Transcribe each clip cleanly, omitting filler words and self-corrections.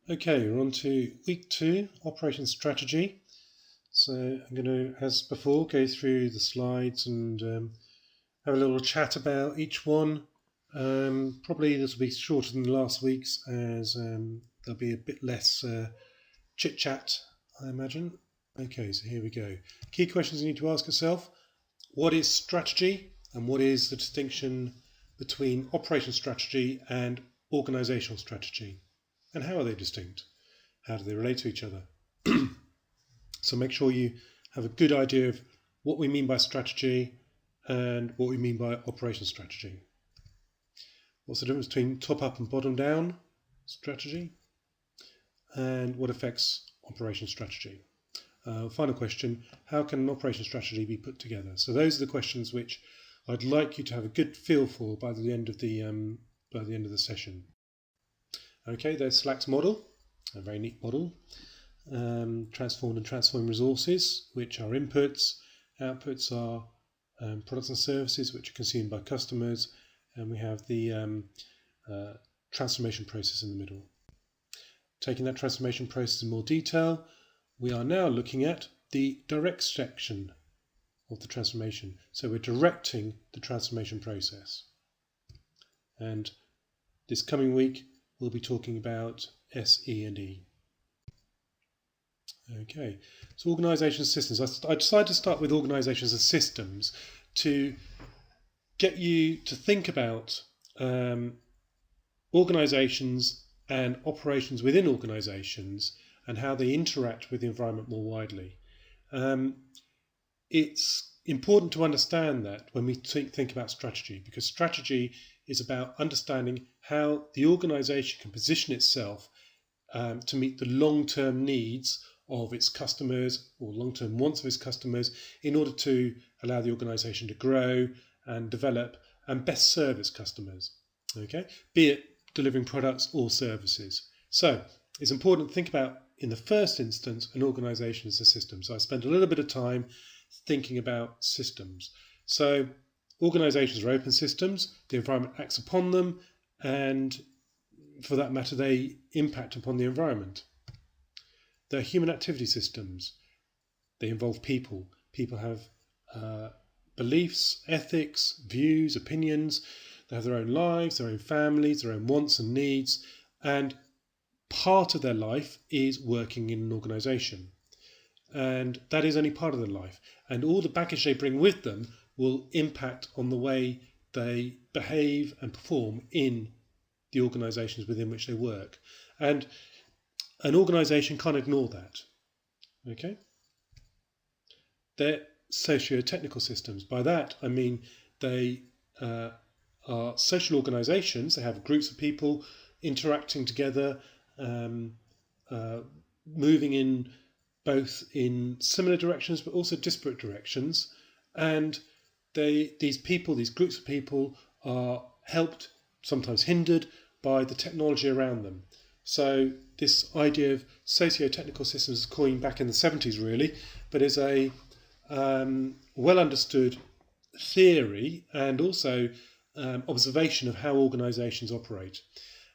Okay, we're on to week 2, Operation Strategy. So I'm going to, as before, go through the slides and have a little chat about each one. Probably this will be shorter than the last week's, as there'll be a bit less chit-chat, I imagine. Okay, so here we go. Key questions you need to ask yourself. What is strategy, and what is the distinction between operation strategy and organisational strategy? And how are they distinct? How do they relate to each other? So make sure you have a good idea of what we mean by strategy and what we mean by operation strategy. What's the difference between top-up and bottom-down strategy? And what affects operation strategy? Final question, how can an operation strategy be put together? So those are the questions which I'd like you to have a good feel for by the end of the session. Okay, there's Slack's model, a very neat model. Transformed and transforming resources, which are inputs. Outputs are products and services which are consumed by customers. And we have the transformation process in the middle. Taking that transformation process in more detail, we are now looking at the direct section of the transformation. So we're directing the transformation process. And this coming week, we'll be talking about S, E and E. Okay, so organisations and systems. I decided to start with organisations and systems to get you to think about organisations and operations within organisations and how they interact with the environment more widely. It's important to understand that when we think about strategy, because strategy is about understanding how the organisation can position itself to meet the long-term needs of its customers or long-term wants of its customers in order to allow the organisation to grow and develop and best serve its customers, okay? Be it delivering products or services. So it's important to think about, in the first instance, an organisation as a system. So I spent a little bit of time thinking about systems. So organisations are open systems, the environment acts upon them, and for that matter, they impact upon the environment. They're human activity systems. They involve people. People have beliefs, ethics, views, opinions. They have their own lives, their own families, their own wants and needs. And part of their life is working in an organisation. And that is only part of their life. And all the baggage they bring with them will impact on the way they behave and perform in the organisations within which they work. And an organisation can't ignore that. Okay? They're socio-technical systems. By that I mean they are social organisations. They have groups of people interacting together, moving in both in similar directions but also disparate directions. And these groups of people are helped, sometimes hindered, by the technology around them. So this idea of socio-technical systems is coined back in the 70s really, but is a well understood theory and also observation of how organisations operate.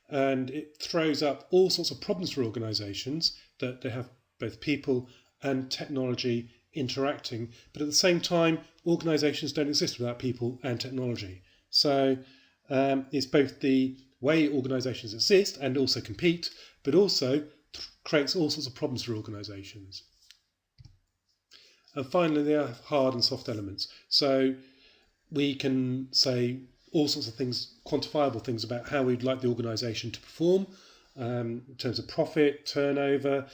And it throws up all sorts of problems for organisations, that they have both people and technology interacting, but at the same time organisations don't exist without people and technology. So it's both the way organisations exist and also compete, but also creates all sorts of problems for organisations. And finally, there are hard and soft elements. So we can say all sorts of things, quantifiable things about how we'd like the organisation to perform in terms of profit, turnover,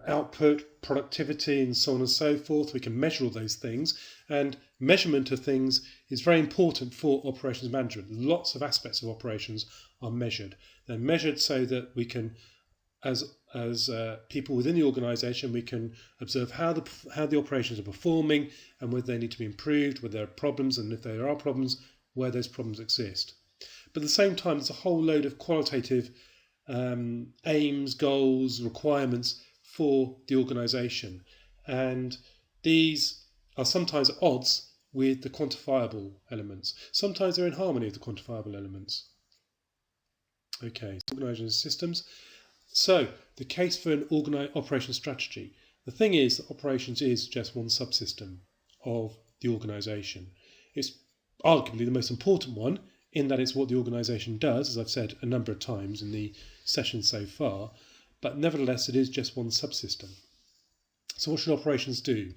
output, productivity, and so on and so forth. We can measure all those things, and measurement of things is very important for operations management. Lots of aspects of operations are measured. They're measured so that we can, as people within the organisation, we can observe how the operations are performing and whether they need to be improved, whether there are problems, and if there are problems, where those problems exist. But at the same time, there's a whole load of qualitative aims, goals, requirements for the organisation, and these are sometimes at odds with the quantifiable elements. Sometimes they're in harmony with the quantifiable elements. Okay, so organisation systems. So, the case for an operations strategy. The thing is that operations is just one subsystem of the organisation. It's arguably the most important one in that it's what the organisation does, as I've said a number of times in the session so far, but nevertheless it is just one subsystem. So what should operations do?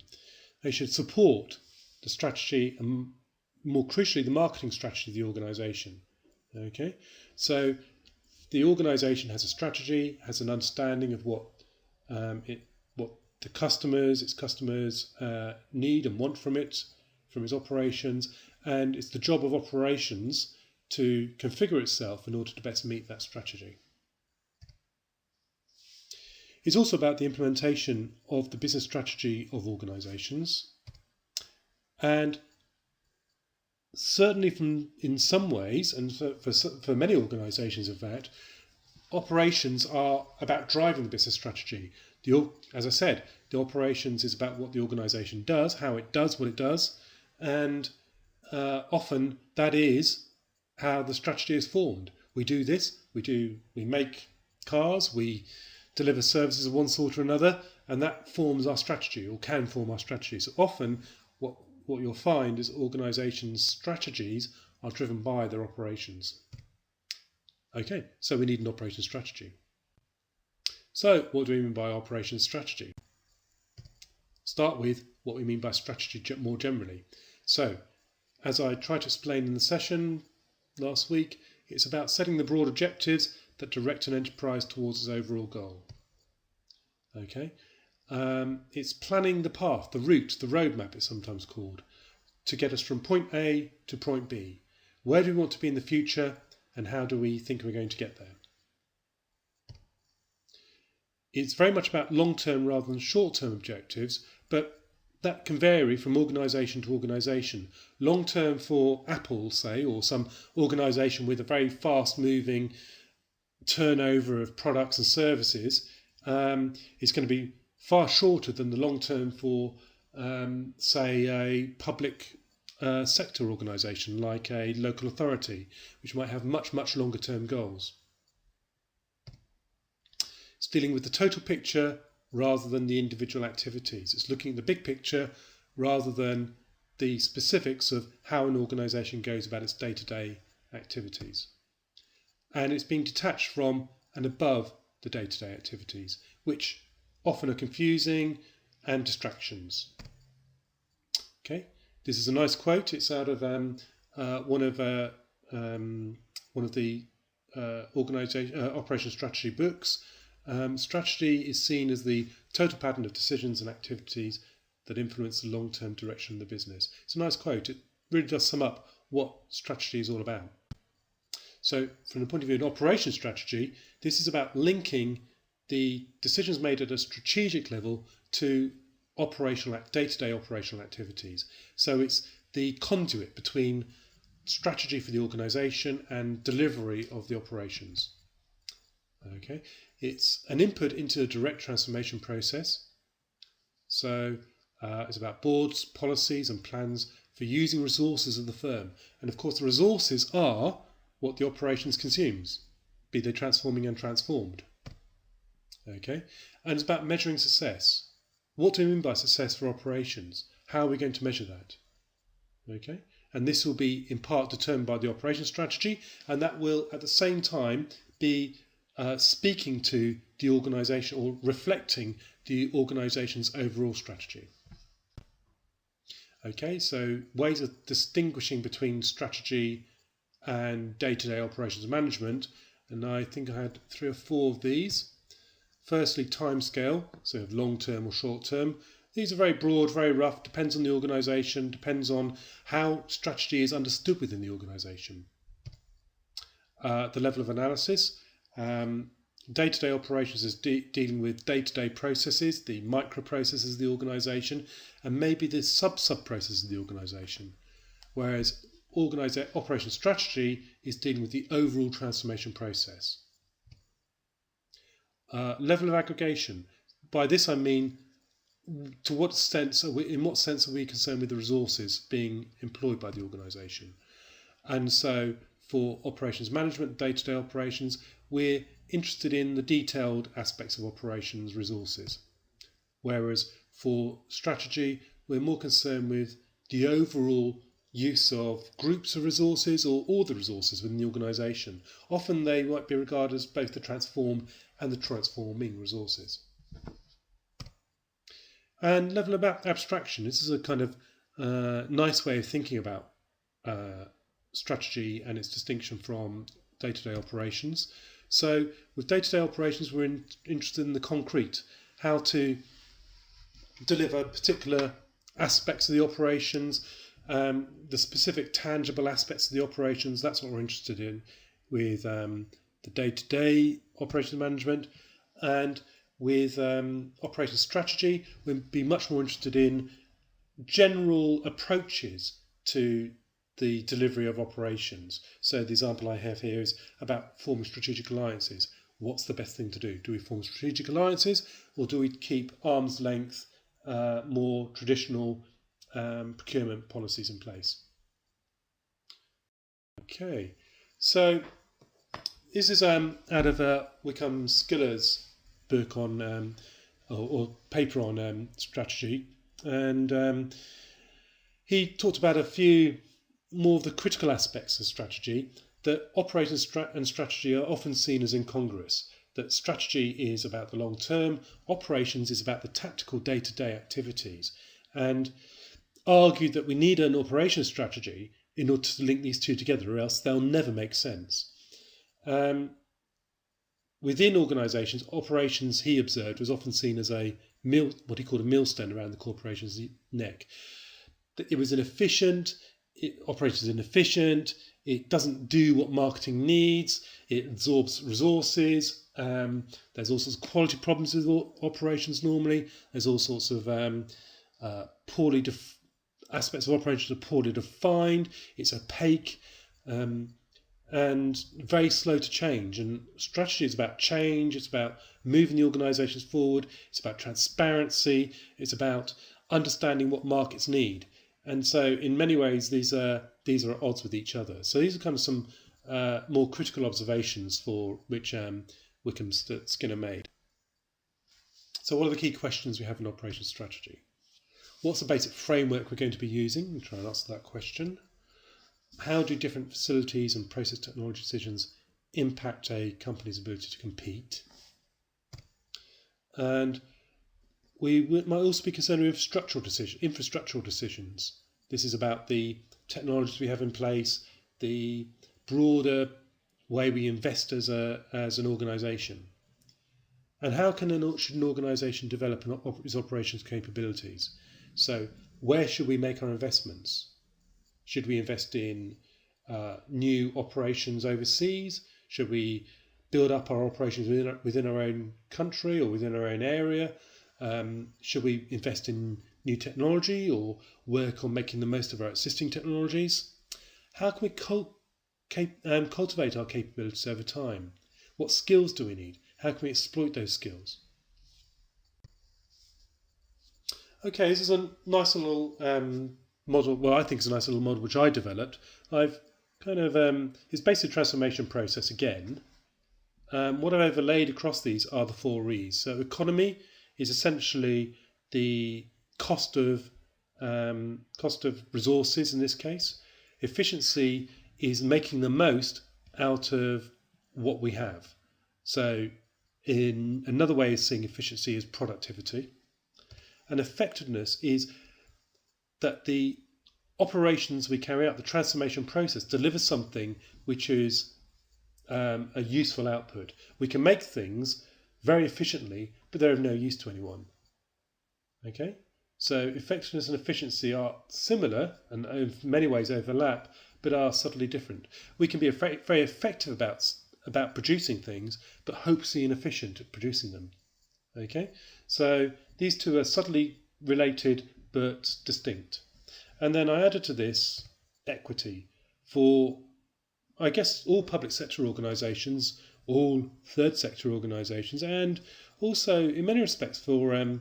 They should support the strategy and more crucially the marketing strategy of the organisation. Okay, so the organisation has a strategy, has an understanding of what its customers need and want from its operations, and it's the job of operations to configure itself in order to best meet that strategy. It's also about the implementation of the business strategy of organisations, and certainly in some ways, and for many organisations in fact, operations are about driving the business strategy. As I said, the operations is about what the organisation does, how it does what it does, and often that is how the strategy is formed. We do this, we make cars, we deliver services of one sort or another, and that forms our strategy, or can form our strategy. So often what you'll find is organisations' strategies are driven by their operations. Okay, so we need an operations strategy. So what do we mean by operations strategy? Start with what we mean by strategy more generally. So, as I tried to explain in the session last week, it's about setting the broad objectives that direct an enterprise towards its overall goal. Okay, it's planning the path, the route, the roadmap it's sometimes called, to get us from point A to point B. Where do we want to be in the future, and how do we think we're going to get there? It's very much about long-term rather than short-term objectives, but that can vary from organisation to organisation. Long-term for Apple, say, or some organisation with a very fast-moving turnover of products and services, is going to be far shorter than the long-term for, say, a public sector organisation like a local authority, which might have much, much longer-term goals. It's dealing with the total picture rather than the individual activities. It's looking at the big picture rather than the specifics of how an organisation goes about its day-to-day activities. And it's being detached from and above the day-to-day activities, which often are confusing and distractions. Okay, this is a nice quote. It's out of one of the operation strategy books. Strategy is seen as the total pattern of decisions and activities that influence the long-term direction of the business. It's a nice quote. It really does sum up what strategy is all about. So from the point of view of an operation strategy, this is about linking the decisions made at a strategic level to day-to-day operational activities. So it's the conduit between strategy for the organisation and delivery of the operations. Okay, it's an input into a direct transformation process. So it's about boards, policies and plans for using resources of the firm. And of course the resources are what the operations consumes, be they transforming and transformed. Okay, and it's about measuring success. What do we mean by success for operations? How are we going to measure that? Okay, and this will be in part determined by the operation strategy, and that will at the same time be speaking to the organisation or reflecting the organisation's overall strategy. Okay, so ways of distinguishing between strategy and day-to-day operations management, and I think I had 3 or 4 of these. Firstly, timescale, so long-term or short-term. These are very broad, very rough, depends on the organisation, depends on how strategy is understood within the organisation. The level of analysis. Day-to-day operations is dealing with day-to-day processes, the micro-processes of the organisation, and maybe the sub-processes of the organisation. Whereas operation strategy is dealing with the overall transformation process. Level of aggregation. By this I mean, in what sense are we concerned with the resources being employed by the organisation? And so for operations management, day-to-day operations, we're interested in the detailed aspects of operations resources. Whereas for strategy, we're more concerned with the overall use of groups of resources or all the resources within the organisation. Often they might be regarded as both the transformed and the transforming resources. And level of abstraction. This is a kind of nice way of thinking about strategy and its distinction from day-to-day operations. So with day-to-day operations, we're interested in the concrete, how to deliver particular aspects of the operations, the specific tangible aspects of the operations. That's what we're interested in with the day-to-day operations management. And with operations strategy, we'd be much more interested in general approaches to the delivery of operations. So the example I have here is about forming strategic alliances. What's the best thing to do? Do we form strategic alliances, or do we keep arm's length, more traditional procurement policies in place? Okay, so this is out of Wickham Skiller's book on or paper on strategy, and he talked about a few more of the critical aspects of strategy. That operations and strategy are often seen as incongruous. That strategy is about the long term, operations is about the tactical day-to-day activities, and argued that we need an operations strategy in order to link these two together, or else they'll never make sense. Within organisations, operations, he observed, was often seen as what he called a millstone around the corporation's neck. It was inefficient, operations is inefficient, it doesn't do what marketing needs, it absorbs resources, there's all sorts of quality problems with operations normally, there's all sorts of aspects of operations are poorly defined, it's opaque, and very slow to change. And strategy is about change, it's about moving the organisations forward, it's about transparency, it's about understanding what markets need. And so in many ways these are at odds with each other. So these are kind of some more critical observations for which Wickham Skinner made. So what are the key questions we have in operations strategy? What's the basic framework we're going to be using? We'll try and answer that question. How do different facilities and process technology decisions impact a company's ability to compete? And we might also be concerned with infrastructural decisions. This is about the technologies we have in place, the broader way we invest as an organisation. And how should an organisation develop its operations capabilities? So where should we make our investments? Should we invest in new operations overseas? Should we build up our operations within our own country or within our own area? Should we invest in new technology or work on making the most of our existing technologies? How can we cultivate our capabilities over time? What skills do we need? How can we exploit those skills? Okay, this is a nice little model. Well, I think it's a nice little model which I developed. I've kind of it's basically a transformation process again. What I've overlaid across these are the 4 E's. So economy is essentially the cost of resources in this case. Efficiency is making the most out of what we have. So in another way of seeing efficiency is productivity. And effectiveness is that the operations we carry out, the transformation process, delivers something which is a useful output. We can make things very efficiently, but they're of no use to anyone. Okay? So effectiveness and efficiency are similar and in many ways overlap, but are subtly different. We can be very, very effective about producing things, but hopelessly inefficient at producing them. Okay? So these two are subtly related but distinct. And then I added to this equity for, I guess, all public sector organisations, all third sector organisations, and also in many respects for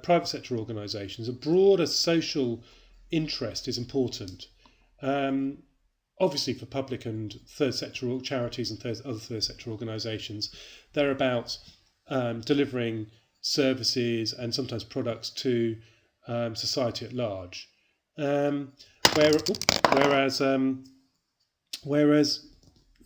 private sector organisations. A broader social interest is important. obviously for public and third sector charities and other third sector organisations, they're about delivering services and sometimes products to society at large. Whereas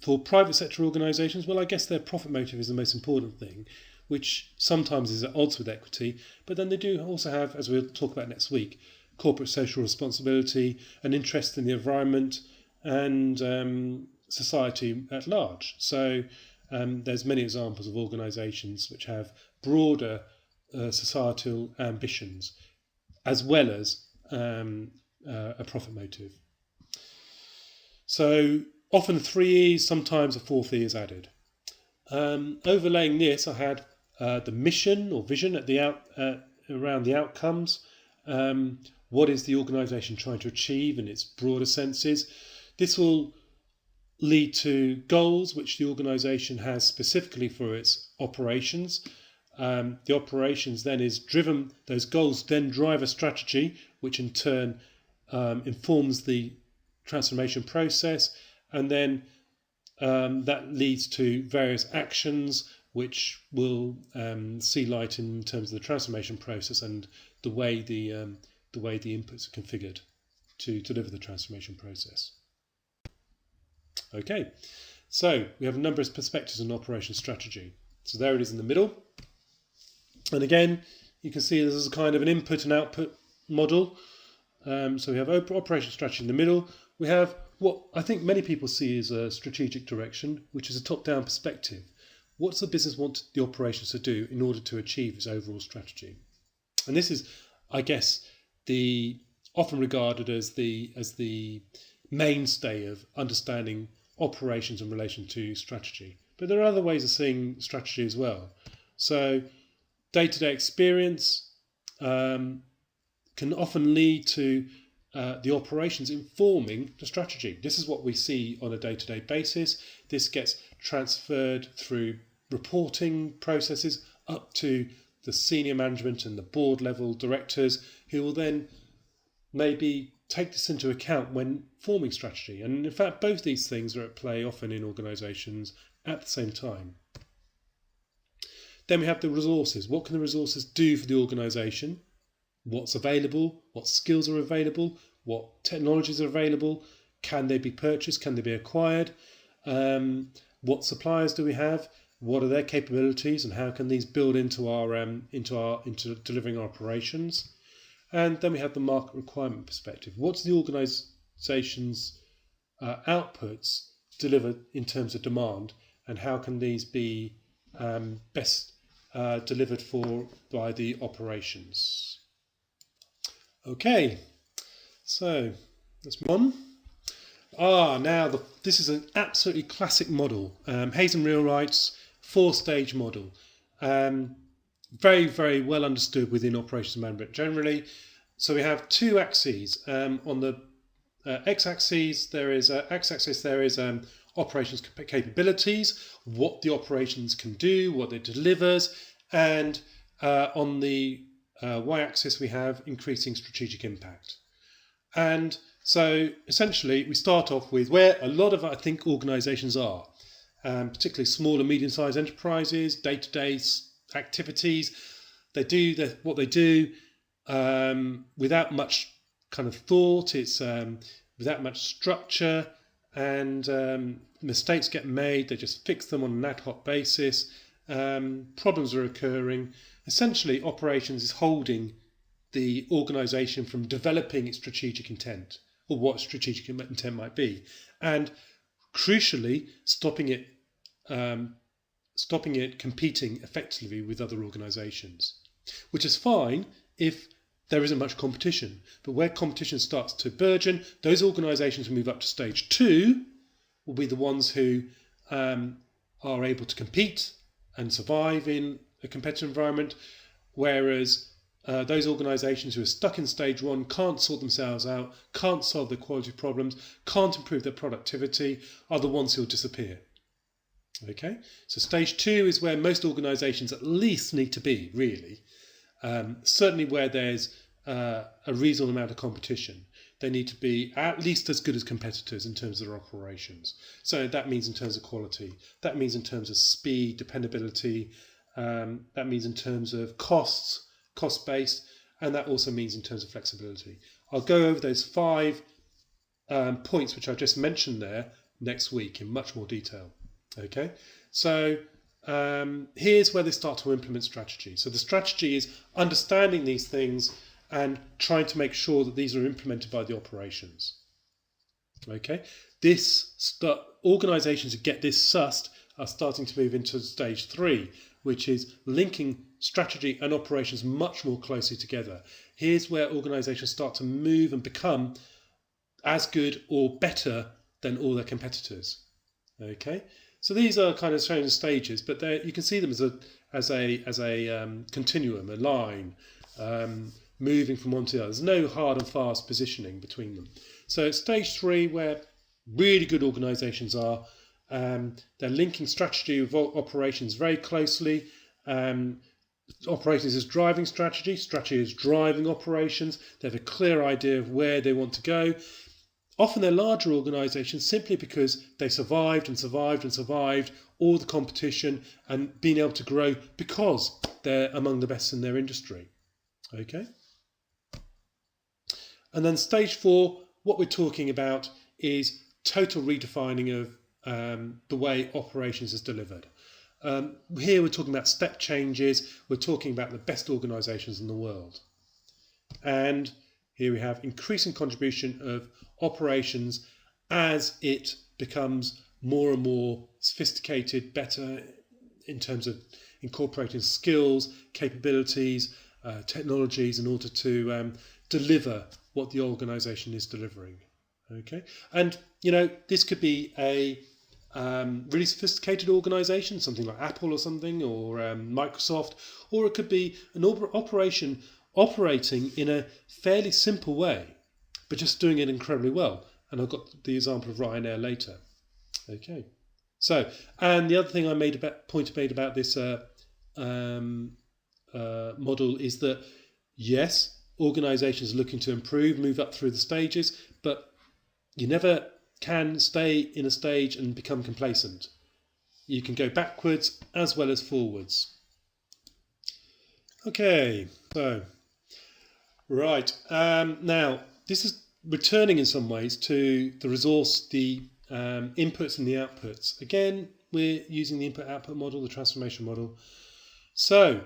for private sector organisations, well, I guess their profit motive is the most important thing, which sometimes is at odds with equity, but then they do also have, as we'll talk about next week, corporate social responsibility, an interest in the environment and society at large. So there's many examples of organisations which have broader societal ambitions as well as a profit motive. So often 3 E's, sometimes a 4th E is added. Overlaying this, I had the mission or vision at the around the outcomes. What is the organisation trying to achieve in its broader senses? This will lead to goals which the organisation has specifically for its operations. The operations then is driven, those goals then drive a strategy, which in turn informs the transformation process, and then that leads to various actions which will see light in terms of the transformation process and the way the inputs are configured to deliver the transformation process. Okay, so we have a number of perspectives on operation strategy. So there it is in the middle, and again you can see this is a kind of an input and output model. So we have operation strategy in the middle. We have what I think many people see as a strategic direction, which is a top-down perspective. What's the business want the operations to do in order to achieve its overall strategy? And this is, I guess, the often regarded as the mainstay of understanding operations in relation to strategy. But there are other ways of seeing strategy as well. So day-to-day experience can often lead to the operations informing the strategy. This is what we see on a day-to-day basis. This gets transferred through reporting processes up to the senior management and the board level directors, who will then maybe take this into account when forming strategy. And in fact, both these things are at play often in organisations at the same time. Then we have the resources. What can the resources do for the organisation? What's available? What skills are available? What technologies are available? Can they be purchased? Can they be acquired? What suppliers do we have? What are their capabilities, and how can these build into delivering our operations? And then we have the market requirement perspective. What's the organisation's outputs delivered in terms of demand, and how can these be best delivered by the operations? Okay, so let's move on. This is an absolutely classic model. Hayes and Wheelwright's 4-stage model. Very, very well understood within operations management generally. So we have 2 axes. On the x-axis, there is operations capabilities, what the operations can do, what it delivers, and on the y-axis we have increasing strategic impact. And so essentially we start off with where a lot of, I think, organisations are, particularly small and medium-sized enterprises, day-to-day activities. They do what they do without much kind of thought. It's without much structure, and mistakes get made. They just fix them on an ad hoc basis. Problems are occurring. Essentially, operations is holding the organisation from developing its strategic intent, or what strategic intent might be, and crucially stopping it competing effectively with other organisations, which is fine if there isn't much competition. But where competition starts to burgeon, those organisations who move up to stage 2 will be the ones who are able to compete and survive in a competitive environment, whereas those organisations who are stuck in stage 1 can't sort themselves out, can't solve their quality problems, can't improve their productivity, are the ones who will disappear. Okay, so stage 2 is where most organisations at least need to be, really. Certainly where there's a reasonable amount of competition. they need to be at least as good as competitors in terms of their operations. So that means in terms of quality, that means in terms of speed, dependability, that means in terms of costs, cost base, and that also means in terms of flexibility. I'll go over those 5 points which I just mentioned there next week in much more detail. Okay, so here's where they start to implement strategy. So the strategy is understanding these things and trying to make sure that these are implemented by the operations. Okay, organisations who get this sussed are starting to move into stage 3, which is linking strategy and operations much more closely together. Here's where organisations start to move and become as good or better than all their competitors. Okay, so these are kind of shown as stages, but you can see them as a continuum, a line, moving from one to the other. There's no hard and fast positioning between them. So stage 3, where really good organisations are, they're linking strategy with operations very closely. Operations is driving strategy. Strategy is driving operations. They have a clear idea of where they want to go. Often they're larger organisations simply because they survived all the competition and been able to grow because they're among the best in their industry. Okay. And then stage 4, what we're talking about is total redefining of the way operations is delivered. Here we're talking about step changes. We're talking about the best organisations in the world. And here we have increasing contribution of operations as it becomes more and more sophisticated, better in terms of incorporating skills, capabilities, technologies in order to deliver what the organisation is delivering. Okay, and this could be a really sophisticated organisation, something like Apple or something, or Microsoft, or it could be an operation operating in a fairly simple way, but just doing it incredibly well. And I've got the example of Ryanair later. Okay, so and the other thing I made about this model is that yes, organisations are looking to improve, move up through the stages, but you never can stay in a stage and become complacent. You can go backwards as well as forwards. Okay, so right, now this is returning in some ways to the resource, the inputs and the outputs. Again, we're using the input-output model, the transformation model. So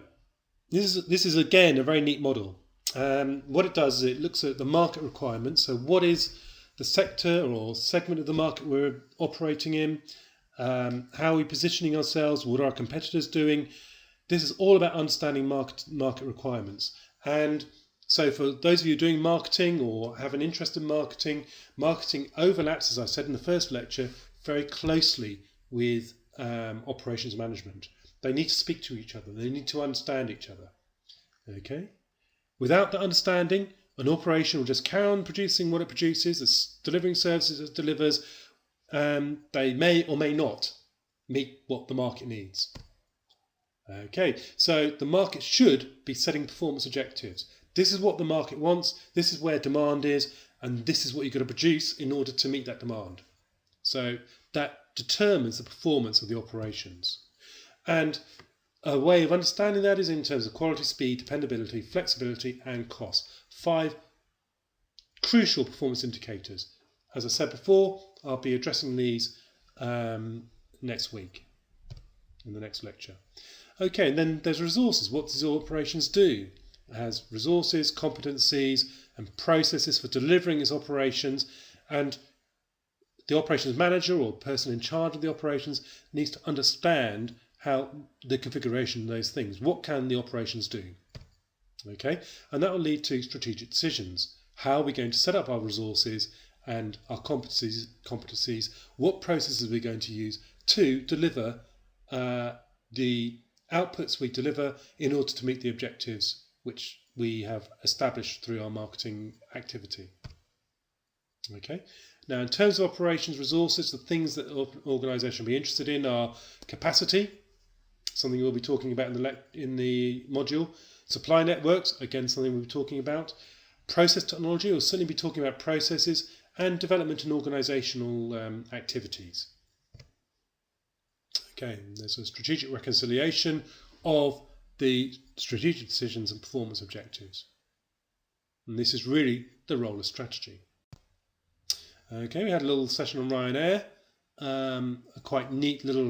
this is again a very neat model. What it does is it looks at the market requirements. So what is the sector or segment of the market we're operating in? How are we positioning ourselves? What are our competitors doing? This is all about understanding market requirements. And so for those of you doing marketing or have an interest in marketing, marketing overlaps, as I said in the first lecture, very closely with operations management. They need to speak to each other. They need to understand each other. Okay? Without that understanding, an operation will just carry on producing what it produces, it's delivering services it delivers. They may or may not meet what the market needs. Okay, so the market should be setting performance objectives. This is what the market wants, this is where demand is, and this is what you've got to produce in order to meet that demand. So that determines the performance of the operations. And a way of understanding that is in terms of quality, speed, dependability, flexibility, and cost. 5 crucial performance indicators. As I said before, I'll be addressing these next week in the next lecture. Okay, and then there's resources. What does operations do? It has resources, competencies, and processes for delivering its operations, and the operations manager or person in charge of the operations needs to understand how the configuration of those things. What can the operations do? Okay, and that will lead to strategic decisions. How are we going to set up our resources and our competencies? What processes are we going to use to deliver the outputs we deliver in order to meet the objectives which we have established through our marketing activity? Okay. Now, in terms of operations resources, the things that an organisation will be interested in are capacity, something we'll be talking about in the module. Supply networks, again, something we'll be talking about. process technology. We'll certainly be talking about processes and development and organisational activities. Okay, there's a strategic reconciliation of the strategic decisions and performance objectives. And this is really the role of strategy. Okay, we had a little session on Ryanair, a quite neat little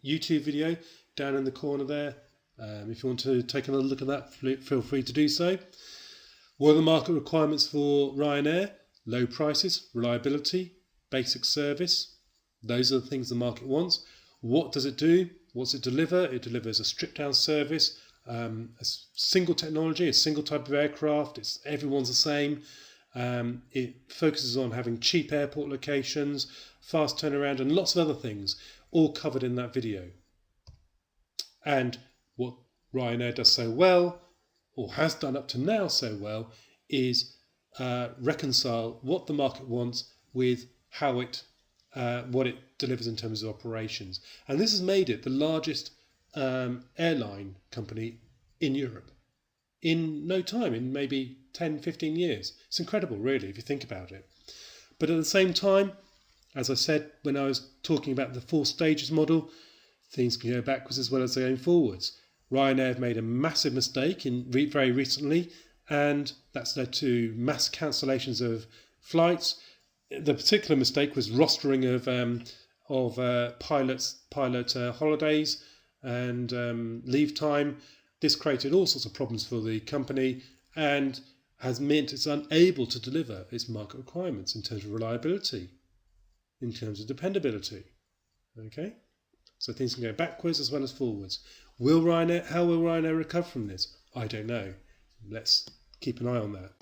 YouTube video down in the corner there. If you want to take another look at that, feel free to do so. What are the market requirements for Ryanair? Low prices, reliability, basic service. Those are the things the market wants. What does it do? What's it deliver? It delivers a stripped down service, a single technology, a single type of aircraft. Everyone's the same. It focuses on having cheap airport locations, fast turnaround, and lots of other things, all covered in that video. And what Ryanair does so well, or has done up to now so well, is reconcile what the market wants with how what it delivers in terms of operations. And this has made it the largest airline company in Europe in no time, in maybe 10, 15 years. It's incredible, really, if you think about it. But at the same time, as I said when I was talking about the 4 stages model, things can go backwards as well as going forwards. Ryanair have made a massive mistake very recently, and that's led to mass cancellations of flights. The particular mistake was rostering of pilot holidays and leave time. This created all sorts of problems for the company and has meant it's unable to deliver its market requirements in terms of reliability, in terms of dependability. Okay, so things can go backwards as well as forwards. How will Ryanair recover from this? I don't know. Let's keep an eye on that.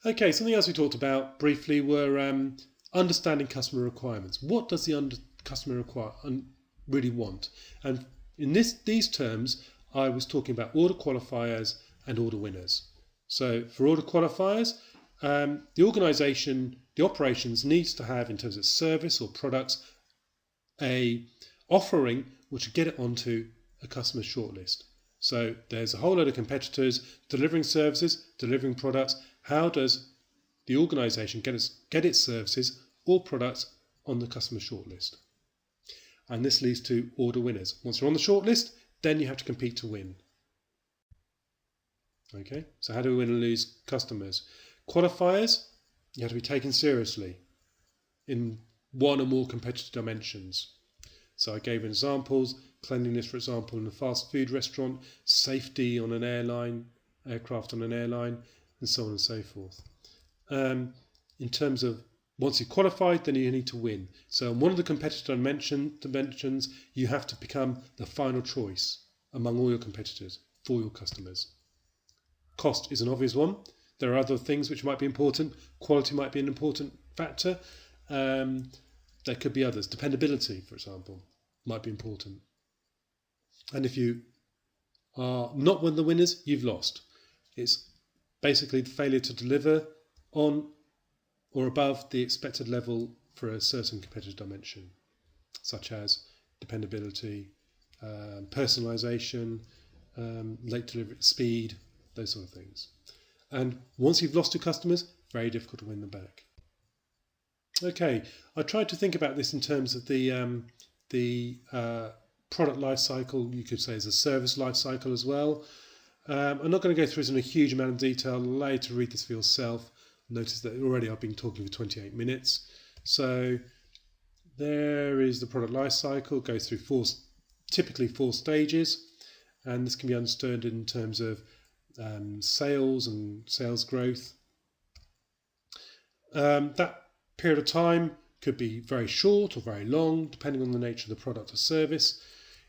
Okay, something else we talked about briefly were understanding customer requirements. What does the customer really want? And in these terms, I was talking about order qualifiers and order winners. So for order qualifiers, the organisation, the operations needs to have, in terms of service or products, a offering which will get it onto a customer shortlist. So there's a whole load of competitors delivering services, delivering products. How does the organisation get its services or products on the customer shortlist? And this leads to order winners. Once you're on the shortlist, then you have to compete to win. Okay, so how do we win and lose customers? Qualifiers, you have to be taken seriously in one or more competitive dimensions. So I gave examples: cleanliness, for example, in a fast food restaurant, safety on an aircraft on an airline, and so on and so forth. In terms of once you're qualified, then you need to win. So in one of the competitive dimensions, you have to become the final choice among all your competitors for your customers. Cost is an obvious one. There are other things which might be important. Quality might be an important factor. There could be others. Dependability, for example, might be important. And if you are not one of the winners, you've lost. It's basically the failure to deliver on or above the expected level for a certain competitive dimension, such as dependability, personalisation, late delivery, speed, those sort of things. And once you've lost your customers, very difficult to win them back. Okay, I tried to think about this in terms of the product life cycle. You could say as a service life cycle as well. I'm not going to go through this in a huge amount of detail. I'll allow you to read this for yourself. Notice that already I've been talking for 28 minutes. So there is the product life cycle. It goes through typically four stages, and this can be understood in terms of sales and sales growth. That period of time could be very short or very long, depending on the nature of the product or service.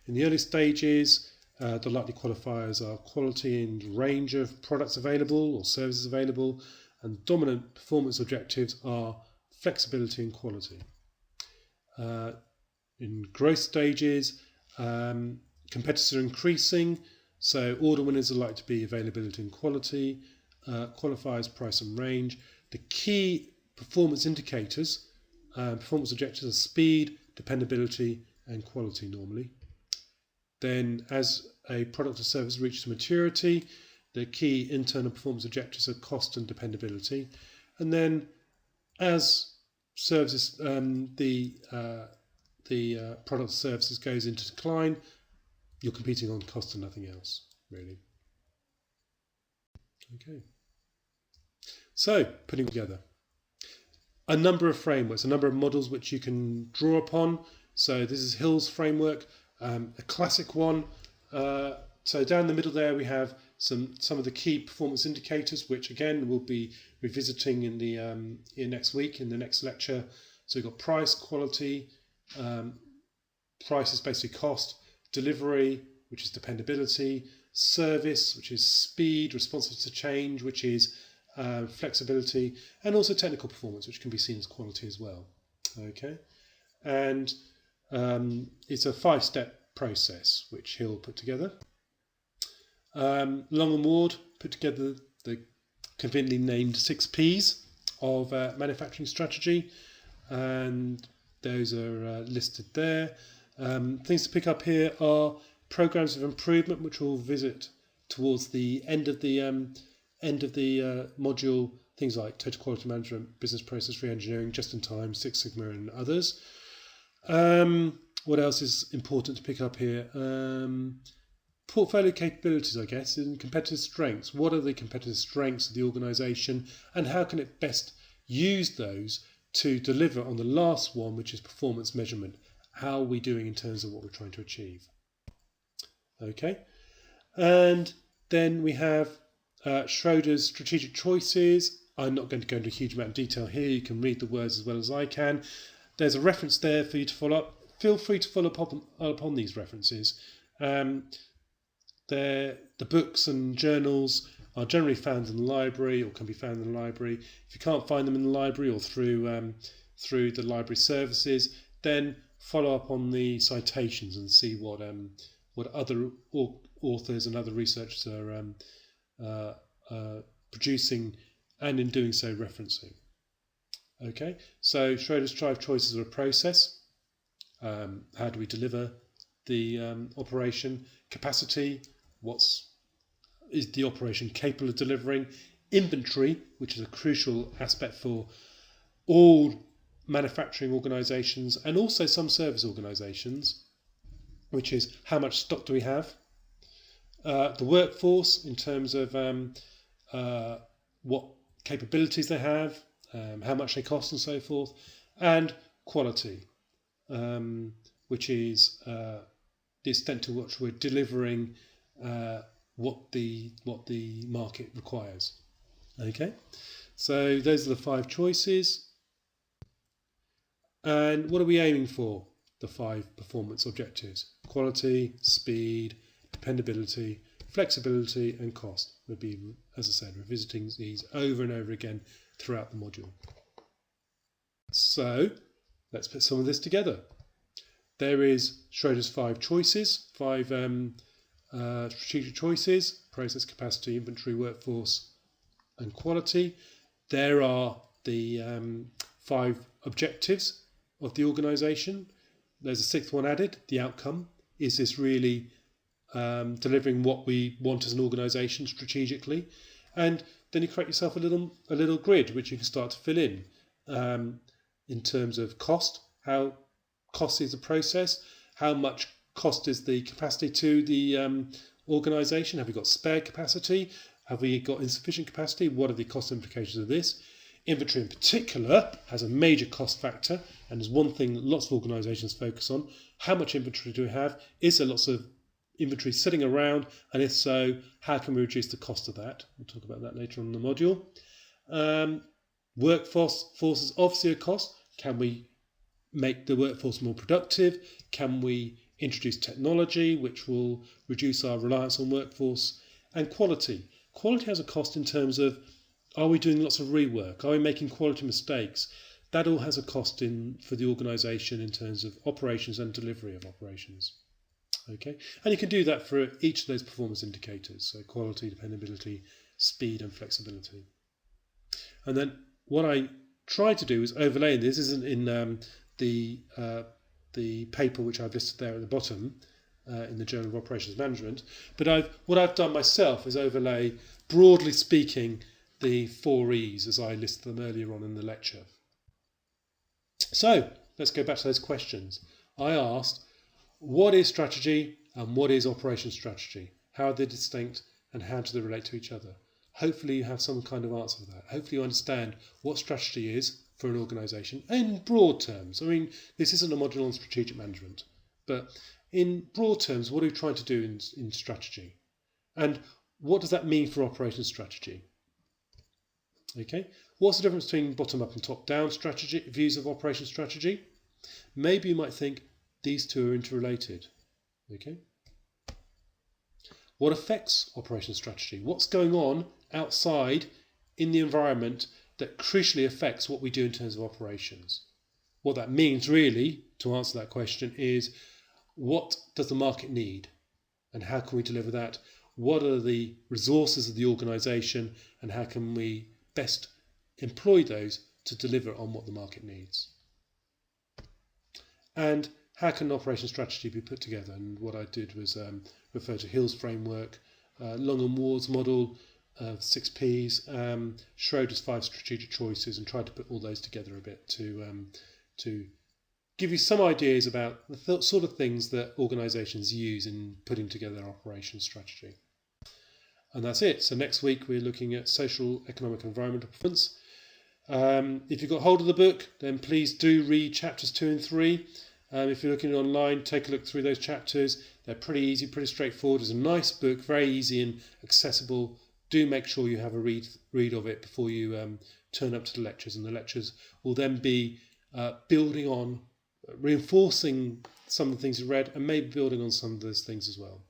In the early stages, the likely qualifiers are quality and range of products available or services available, and dominant performance objectives are flexibility and quality. In growth stages, competitors are increasing, so order winners are likely to be availability and quality, qualifiers, price and range. The key performance indicators, performance objectives are speed, dependability and quality normally. Then as a product or service reaches maturity, the key internal performance objectives are cost and dependability. And then as services, the product services goes into decline, you're competing on cost and nothing else, really. Okay. So, putting together a number of frameworks, a number of models which you can draw upon. So this is Hill's framework, a classic one. So down the middle there we have some of the key performance indicators, which again we'll be revisiting in the next week, in the next lecture. So we've got price, quality, price is basically cost, delivery, which is dependability, service, which is speed, responsive to change, which is flexibility, and also technical performance, which can be seen as quality as well. Okay, and it's a 5-step process which Hill put together. Long and Ward put together the conveniently named 6 Ps of manufacturing strategy, and those are listed there. Things to pick up here are programs of improvement, which we'll visit towards the end of the module. Things like total quality management, business process re-engineering, just in time, Six Sigma, and others. What else is important to pick up here? Portfolio capabilities, I guess, and competitive strengths. What are the competitive strengths of the organisation, and how can it best use those to deliver on the last one, which is performance measurement? How are we doing in terms of what we're trying to achieve? Okay, and then we have Schroeder's strategic choices. I'm not going to go into a huge amount of detail here. You can read the words as well as I can. There's a reference there for you to follow up. Feel free to follow up upon these references. The books and journals are generally found in the library, or can be found in the library. If you can't find them in the library or through the library services, then follow up on the citations and see what other authors and other researchers are producing, and in doing so referencing. Okay, so Schroeder's 5 choices are a process. How do we deliver the operation? Capacity, is the operation capable of delivering? Inventory, which is a crucial aspect for all manufacturing organisations and also some service organisations, which is how much stock do we have? The workforce, in terms of what capabilities they have, how much they cost and so forth, and quality, which is the extent to which we're delivering what the market requires. Okay, so those are the 5 choices. And what are we aiming for? The 5 performance objectives: quality, speed, dependability, flexibility, and cost. We'll be, as I said, revisiting these over and over again throughout the module. So let's put some of this together. There is Schroeder's 5 choices, 5 strategic choices: process, capacity, inventory, workforce, and quality. There are the 5 objectives of the organisation. There's a 6th one added: the outcome. Is this really delivering what we want as an organisation strategically? And then you create yourself a little grid which you can start to fill in terms of cost. How costly is the process? How much cost is the capacity to the organisation? Have we got spare capacity? Have we got insufficient capacity? What are the cost implications of this? Inventory in particular has a major cost factor, and is one thing that lots of organisations focus on. How much inventory do we have? Is there lots of inventory sitting around? And if so, how can we reduce the cost of that? We'll talk about that later on in the module. Workforce is obviously a cost. Can we make the workforce more productive? Can we introduce technology which will reduce our reliance on workforce? And quality. Quality has a cost in terms of, are we doing lots of rework? Are we making quality mistakes? That all has a cost for the organisation in terms of operations and delivery of operations. Okay, and you can do that for each of those performance indicators: so quality, dependability, speed, and flexibility. And then what I try to do is overlay. This isn't in the paper which I've listed there at the bottom. in the Journal of Operations Management. But what I've done myself is overlay, broadly speaking, the 4 E's as I listed them earlier on in the lecture. So let's go back to those questions. I asked, what is strategy and what is operations strategy? How are they distinct and how do they relate to each other? Hopefully you have some kind of answer for that. Hopefully you understand what strategy is for an organisation in broad terms. I mean, this isn't a module on strategic management, but in broad terms, what are we trying to do in strategy? And what does that mean for operations strategy? Okay, what's the difference between bottom-up and top-down strategy views of operations strategy? Maybe you might think these two are interrelated. Okay. What affects operations strategy? What's going on outside in the environment that crucially affects what we do in terms of operations? What that means really, to answer that question, is what does the market need and how can we deliver that? What are the resources of the organisation and how can we best employ those to deliver on what the market needs? And how can an operation strategy be put together? And what I did was refer to Hill's framework, Long and Ward's model of 6 Ps, Schroeder's 5 strategic choices, and tried to put all those together a bit to give you some ideas about the sort of things that organisations use in putting together their operation strategy. And that's it. So next week we're looking at social, economic and environmental performance. If you've got hold of the book, then please do read chapters 2 and 3. If you're looking online, take a look through those chapters. They're pretty easy, pretty straightforward. It's a nice book, very easy and accessible. Do make sure you have a read of it before you turn up to the lectures. And the lectures will then be building on, reinforcing some of the things you read and maybe building on some of those things as well.